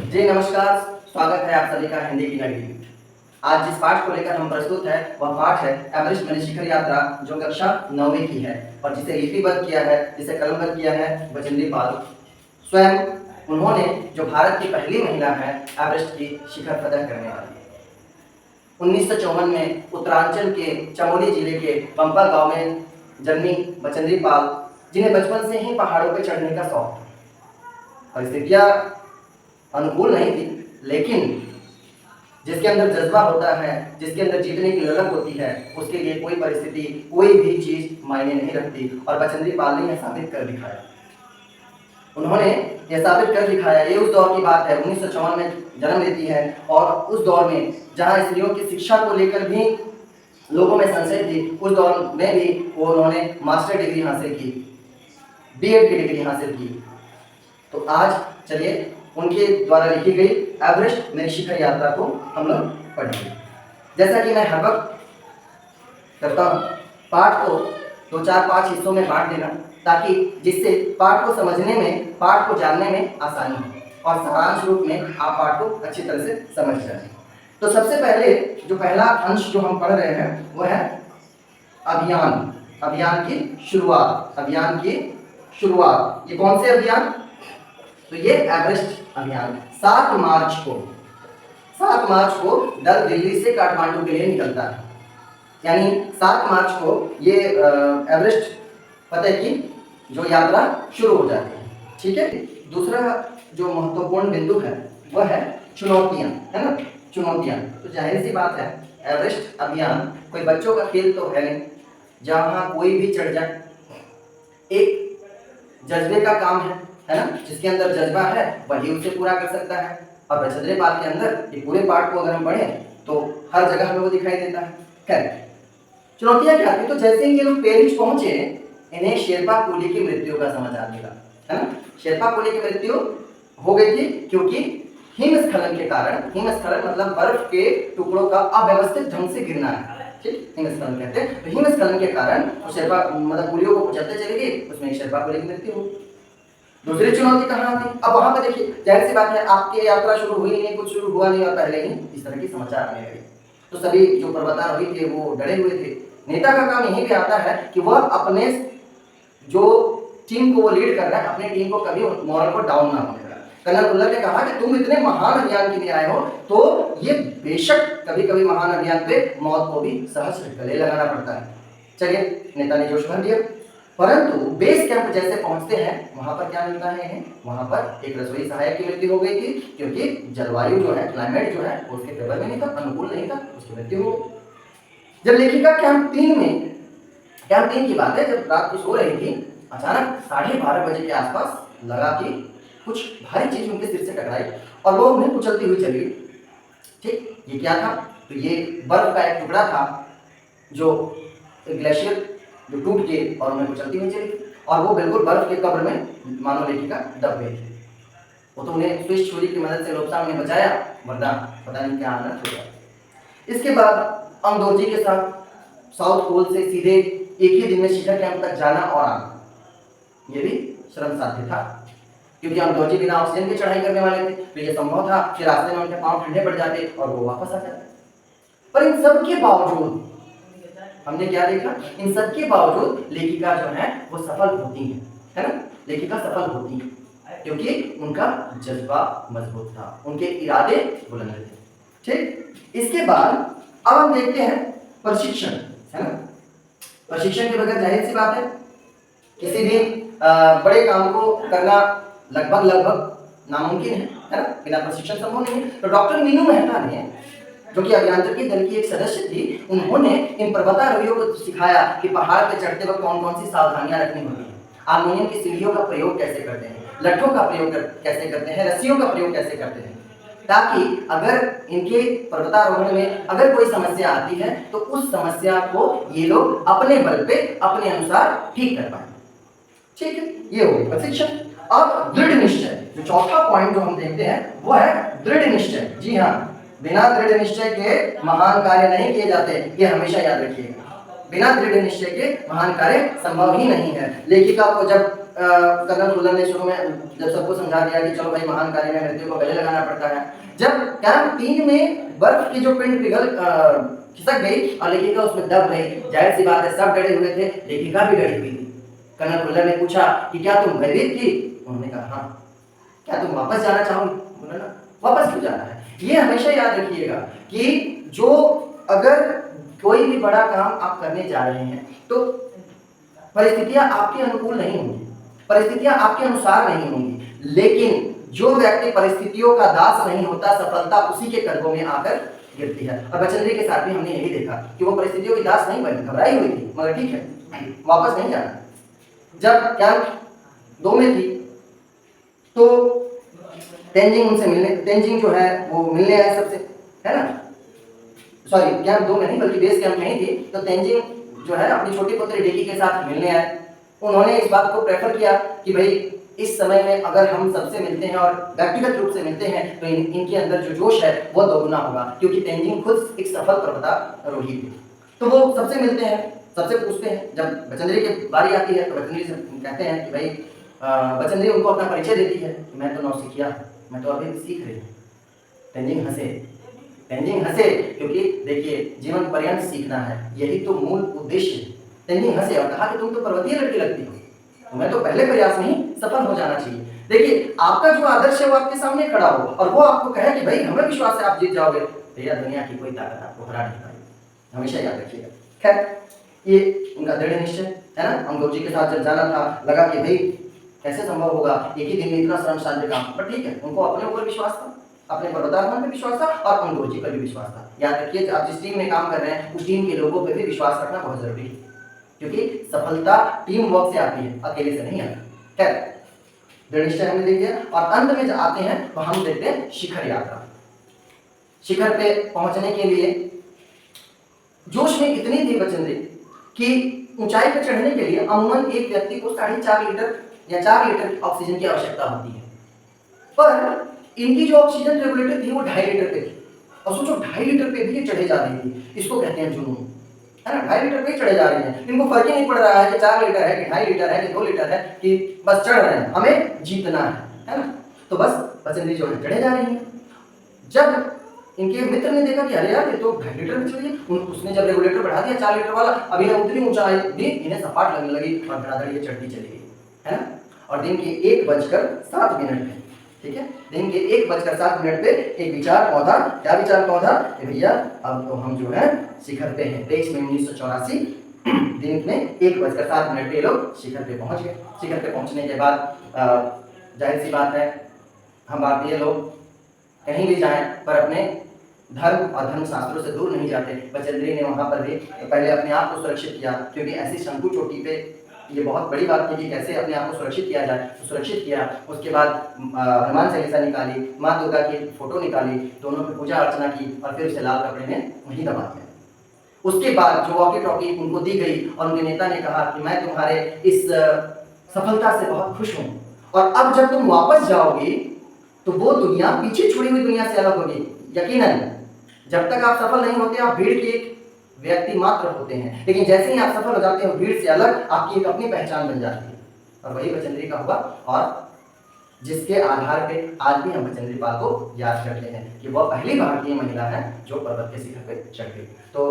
जी नमस्कार, स्वागत है आप सभी का हिंदी की नगरी में। आज जिस पाठ को लेकर हम प्रस्तुत हैं वह पाठ है एवरेस्ट मेरी शिखर यात्रा, जो कक्षा 9वीं की है और जिसे लिपिबद्ध किया है, जिसे कलमबद्ध किया है बचेंद्री पाल स्वयं। उन्होंने, जो भारत की पहली महिला है एवरेस्ट की शिखर फतह करने वाली। 1954 में उत्तरांचल के चमोली जिले के पंपा गांव में जन्मी बचेंद्री पाल, जिन्हें बचपन से ही पहाड़ों पर चढ़ने का शौक था। परिस्थितियां अनुकूल नहीं थी, लेकिन जिसके अंदर जज्बा होता है, जिसके अंदर जीतने की ललक होती है, उसके लिए कोई परिस्थिति, कोई भी चीज मायने नहीं रखती। और बचेंद्री पाल ने यह साबित कर दिखाया। उन्होंने यह साबित कर दिखाया। ये उस दौर की बात है, 1954 में जन्म लेती है और उस दौर में जहां स्त्रियों की शिक्षा को लेकर भी लोगों में संशय थी, उस दौर में भी उन्होंने मास्टर डिग्री हासिल की, बीएड की डिग्री हासिल की। तो आज चलिए उनके द्वारा लिखी गई एवरेस्ट मेरी शिखर यात्रा को हम लोग पढ़ेंगे। जैसा कि मैं हर वक्त करता हूँ, पाठ को 2, 4, 5 हिस्सों में बांट देना, ताकि जिससे पाठ को समझने में, पाठ को जानने में आसानी हो और सारांश रूप में आप पाठ को अच्छी तरह से समझ जाएं। तो सबसे पहले जो पहला अंश जो हम पढ़ रहे हैं वह है अभियान। अभियान की शुरुआत। अभियान की शुरुआत। ये कौन से अभियान? तो ये एवरेस्ट अभियान 7 मार्च को दल दिल्ली से काठमांडू के लिए निकलता है। यानी 7 मार्च को ये एवरेस्ट फतह की जो यात्रा शुरू हो जाती है। ठीक है। दूसरा जो महत्वपूर्ण बिंदु है वह है चुनौतियां, है ना। चुनौतियां, तो जाहिर सी बात है एवरेस्ट अभियान कोई बच्चों का खेल तो है नहीं, जहां कोई भी चढ़ जाए। एक जज्बे का काम है ना। जिसके अंदर जज्बा है वही उसे पूरा कर सकता है। और बचेंद्री पाल के अंदर ये पूरे पाठ को अगर हम पढ़ें तो हर जगह हमें वो दिखाई देता है। खैर, चुनौतियां क्या थी? तो जैसे ही ये लोग पेरिस पहुंचे, इन्हें शेरपा कोली की मृत्यु का समाचार मिला, है ना। शेरपा कोली की मृत्यु हो गई थी क्योंकि हिमस्खलन के कारण, हिमस्खलन मतलब बर्फ के टुकड़ों का अव्यवस्थित ढंग से गिरना है, ठीक, हिमस्खलन कहते हैं। तो हिमस्खलन के कारण शेरपा मतलब कोलियों को कुचलते चली गई, उसमें शेरपा कोली की मृत्यु हुई। दूसरी चुनौती कहाँ थी? अब वहां पर देखिए, जाहिर सी बात है आपकी यात्रा शुरू हुई नहीं, कुछ शुरू हुआ नहीं और पहले ही इस तरह की समाचार आने लगे। तो सभी जो पर्वतारोही थे वो डरे हुए थे। नेता का काम यहीं पे आता है कि वह अपने जो टीम को वो लीड कर रहा है, अपनी टीम को कभी मोरल को डाउन ना होने देना। कर्नल भुल्लर ने कहा कि तुम इतने महान अभियान के लिए आए हो, तो ये बेशक कभी कभी महान अभियान पे मौत को भी सहज गले लगाना पड़ता है। चलिए, नेता ने जोश भर दिया। परंतु बेस कैंप जैसे पहुंचते हैं, वहां पर क्या मिलता है इन्हें? वहां पर एक रसोई सहायक की मृत्यु हो गई थी, क्योंकि जलवायु जो है, क्लाइमेट जो है, उसके फेवर में नहीं था, अनुकूल नहीं था, उसकी मृत्यु हो गई। जब लेखिका कैंप 3 की बात है, जब रात को सो रही थी, अचानक 12:30 बजे के आसपास लगा कि कुछ भारी चीज उनके सिर से टकराई और वो उन्हें कुचलती हुई चली गई। ठीक, ये क्या था? तो ये बर्फ का एक टुकड़ा था, जो ग्लेशियर जो टूट के और उन्हें कुचलती हुई चली, और वो बिल्कुल बर्फ के कब्र में मानो लेखिका दब गई थी। वो तो उन्हें स्विच छुरी की मदद से लोब्सांग ने बचाया, वरना पता नहीं क्या हालत हो गया। इसके बाद अंगदोर्जी के साथ साउथ पोल से सीधे एक ही दिन में शिखर कैंप तक जाना और आना, ये भी श्रम साध्य था, क्योंकि अंगदोर्जी बिना ऑक्सीजन की चढ़ाई करने वाले थे। तो ये संभव था कि रास्ते में उनके पांव ठंडे पड़ जाते और वो वापस आ जाते। पर इन सब के बावजूद हमने क्या देखा? इन सब के बावजूद लेखिका जो है वो सफल होती है ना। लेखिका सफल होती है क्योंकि उनका जज्बा मजबूत था, उनके इरादे बुलंद थे। ठीक, इसके बाद अब हम देखते हैं प्रशिक्षण, है ना। प्रशिक्षण के बगैर जाहिर सी बात है किसी भी बड़े काम को करना लगभग नामुमकिन है ना। बिना प्रशिक्षण संभव नहीं है। तो डॉक्टर मीनू मेहता ने, जो कि अभियांत्रिकी दल की एक सदस्य थी, उन्होंने इन पर्वतारोहियों को सिखाया कि पहाड़ पर चढ़ते वक्त कौन कौन सी सावधानियां रखनी होती हैं, हारमोनियम की सीढ़ियों का प्रयोग कैसे करते हैं, लट्ठों का प्रयोग कैसे करते हैं, रस्सियों का प्रयोग कैसे करते हैं, ताकि अगर इनके पर्वतारोहण में अगर कोई समस्या आती है तो उस समस्या को ये लोग अपने बल पे, अपने अनुसार ठीक कर पाए। ठीक है, ये हो गया प्रशिक्षण। अब दृढ़ निश्चय, जो चौथा पॉइंट जो हम देखते हैं वो है दृढ़ निश्चय। जी हाँ, बिना दृढ़ निश्चय के महान कार्य नहीं किए जाते, ये हमेशा याद रखिएगा। बिना दृढ़ निश्चय के महान कार्य संभव ही नहीं है। लेखिका को जब कर्नल फुल्लर ने शुरू में जब सबको समझा दिया कि चलो भाई महान कार्य में मृत्यु को गले लगाना पड़ता है, जब कैंप 3 में बर्फ की जो पिंड पिघल खिसक गई और लेखिका उसमें दब गई, जाहिर सी बात है सब डरे हुए थे, लेखिका भी डरी हुई थी। कर्नल फुल्लर ने पूछा कि क्या तुम भयभीत थी? उन्होंने कहा हाँ। क्या तुम वापस जाना चाहोगे? बोला ना, वापस क्यों जाना है? ये हमेशा याद रखिएगा कि जो अगर कोई भी बड़ा काम आप करने जा रहे हैं तो परिस्थितियां आपके अनुकूल नहीं होंगी, परिस्थितियां आपके अनुसार नहीं होंगी, लेकिन जो व्यक्ति परिस्थितियों का दास नहीं होता, सफलता उसी के कदमों में आकर गिरती है। और बचेंद्री के साथ भी हमने यही देखा कि वो परिस्थितियों की दास नहीं बनी, घबराई हुई थी, मगर ठीक है वापस नहीं जाना। जब कैंप 2 में थी तो तेंजिंग उनसे मिलने, तेंजिंग जो है वो मिलने आया सबसे, है ना, सॉरी कैंप 2 में नहीं बल्कि बेस कैंप में ही थी। तो तेंजिंग जो है अपनी छोटी पुत्री डेकी के साथ मिलने आए। उन्होंने इस बात को प्रेफर किया कि भाई इस समय में अगर हम सबसे मिलते हैं और व्यक्तिगत रूप से मिलते हैं तो इनके अंदर जो जोश है वो दोगुना होगा, क्योंकि तेंजिंग खुद एक सफल पर्वतारोही थी। तो वो सबसे मिलते हैं, सबसे पूछते हैं। जब बचेंद्री की बारी आती है तो बचेंद्री से कहते हैं कि भाई बचेंद्री उनको अपना परिचय देती है कि मैं तो नौसिखिया, मैं तो अभी सीख रही हूँ। तेंजिंग हंसे क्योंकि देखिए जीवन पर्यंत सीखना है, यही तो मूल उद्देश्य है। तेंजिंग हंसे और कहा कि तुम तो पर्वतीय लड़की लगती हो, तुम्हें तो पहले प्रयास में ही सफल हो जाना चाहिए। देखिए आपका जो आदर्श है वो आपके सामने खड़ा हो और वो आपको कहे कि भाई हमें विश्वास है आप जीत जाओगे, तो यह दुनिया की कोई ताकत आपको हरा नहीं पाएगी, हमेशा याद रखिएगा। खैर ये उनका दृढ़ निश्चय है ना। अंगोर जी के साथ जब जाना था लगा कि भाई कैसे संभव होगा, एक ही दिन में इतना श्रम शांति काम, पर ठीक है उनको अपने ऊपर विश्वास था, अपने पर्वतारोहण पे विश्वास था और अंगोर जी पर भी विश्वास था। याद रखिए आप जिस टीम में काम कर रहे हैं उस टीम के लोगों पर भी विश्वास रखना बहुत जरूरी है, क्योंकि सफलता टीम वर्क से आती है, अकेले से नहीं आती। खैर दृढ़ निश्चय हमने देख लिया और अंत में जब आते हैं तो हम देखते हैं शिखर यात्रा। शिखर पे पहुंचने के लिए जोश में इतनी थी बचेंद्री कि ऊंचाई पर चढ़ने के लिए अमूमन एक व्यक्ति को 4.5 लीटर या 4 लीटर की ऑक्सीजन की आवश्यकता होती है, पर इनकी जो ऑक्सीजन रेगुलेटर थी वो 2.5 लीटर पे थी। और सोचो 2.5 लीटर पे भी ये चढ़े जा रही थी, इसको कहते हैं जुनून, है ना। 2.5 लीटर पे ही चढ़े जा रही हैं, इनको फर्क ही नहीं पड़ रहा है कि 4 लीटर है कि 2.5 लीटर है कि 2 लीटर है, कि बस चढ़ रहे हैं, हमें जीतना है ना। तो बस बचेंद्री जो है चढ़े जा रही है। जब इनके मित्र ने देखा कि अरे यार ये तो 2.5 लीटर में चढ़ी है, उसने जब रेगुलेटर बढ़ा दिया 4 लीटर वाला, अब इन्हें उतनी ऊंचाई भी इन्हें सपाट लगने लगी और धड़ाधड़ ये चढ़ती चली गई, है ना। और दिन के 1:07 पे, ठीक है, दिन के 1:07 पे एक विचार पौधा, क्या विचार पौधा भैया, अब तो हम जो है शिखर पे हैं। 23 मई 1984 दिन में 1:07 पे लोग शिखर पे पहुंच गए। शिखर पे पहुंचने के बाद जाहिर सी बात है हम भारतीय लोग कहीं भी जाएं पर अपने धर्म और धर्म शास्त्रों से दूर नहीं जाते। बचेंद्री ने वहां पर भी पहले अपने आप को सुरक्षित किया, क्योंकि ऐसी शंकु चोटी पे ये बहुत बड़ी बात थी कि कैसे अपने आप को सुरक्षित किया जाए, तो सुरक्षित किया। उसके बाद हनुमान चालीसा निकाली, माँ दुर्गा की फोटो निकाली, दोनों की पूजा अर्चना की और फिर उसे लाल कपड़े में वहीं दबा दिया। उसके बाद जो वॉकी टॉकी उनको दी गई और उनके नेता ने कहा कि मैं तुम्हारे इस सफलता से बहुत खुश हूँ और अब जब तुम वापस जाओगी तो वो दुनिया पीछे छोड़ी हुई दुनिया से अलग होगी। यकीनन जब तक आप सफल नहीं होते आप भीड़ के एक व्यक्ति मात्र होते हैं, लेकिन जैसे ही आप सफल हो जाते हो भीड़ से अलग आपकी एक अपनी पहचान बन जाती है। और वही बचेंद्री का हुआ और जिसके आधार पे आज भी हम बचेंद्री पाल को याद करते हैं कि वह पहली भारतीय महिला है जो पर्वत के शिखर पे चढ़ गई। तो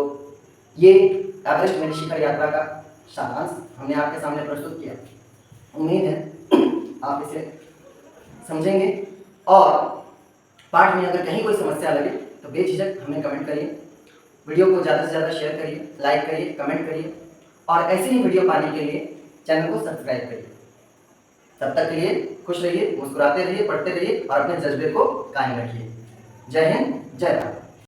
ये एवरेस्ट मिनी शिखर यात्रा का सारांश हमने आपके सामने प्रस्तुत किया। उम्मीद है आप इसे समझेंगे और पाठ में अगर कहीं कोई समस्या लगे तो बेझिझक हमें कमेंट करिए, वीडियो को ज़्यादा से ज़्यादा शेयर करिए, लाइक करिए, कमेंट करिए और ऐसी ही वीडियो पाने के लिए चैनल को सब्सक्राइब करिए। तब तक के लिए खुश रहिए, मुस्कुराते रहिए, पढ़ते रहिए और अपने जज्बे को कायम रखिए। जय हिंद, जय भारत।